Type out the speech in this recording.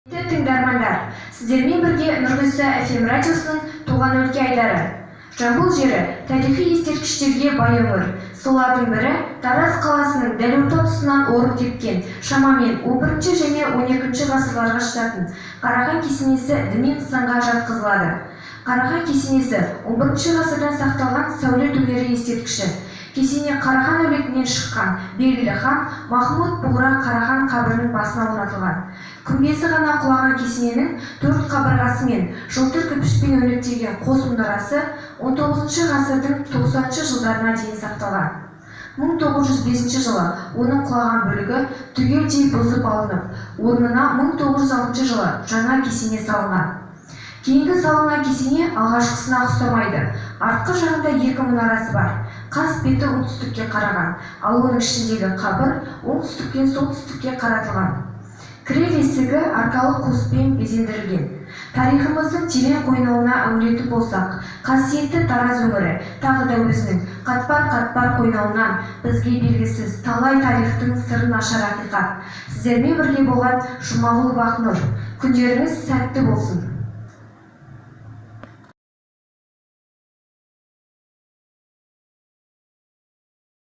Тыңдармандар, сіздермен бірге Нұрғиса FM радиосының туған өлке айлары. Жамбыл жері тарихи ескерткіштерге бай өңір. Солардың бірі Тараз қаласының дәл орта тұсынан орын тепкен, шамамен 11 және 12 ғасырларға жататын Қарахан кесенесі діни нысанға жатқызылады. Қарахан кесенесі 11 ғасырдан сақталған сәулет өнері ескерткіші. Кесене Қарахан әулетінен шыққан белгілі хан Махмұд Бұғра Қарахан қабірінің басына орнатылған. Күмбезі ғана құлаған кесененің 4 қабырғасы мен жылтыр кірпішпен өрнектелген қос мұнарасы 19 ғасырдың 90 жылдарына дейін сақталған. 1905 жылы оның құлаған бөлігі түгелдей бұзып алынып, орнына 1906 жылы жаңа кесене салынған. Кейінгі салынған кесене алғашқысына ұқсамайды. Артқы жағында 2 мұнарасы бар. Қас беті оңтүстікке қараған, ал оның ішіндегі қабір оңтүстіктен солтүстікке қаратылған. Кірер есігі аркалық қоспен безендірілген. Тарихымыздың терең қойнауына үңілетін болсақ, қасиетті Тараз өңірі тағы да өзінің қатпар-қатпар қойнауынан бізге белгісіз талай тарихтың сырын ашар ақиқат. Сіздермен бірге болған Жұмағұлов Ақнұр. Күндеріңіз сәтті болсын.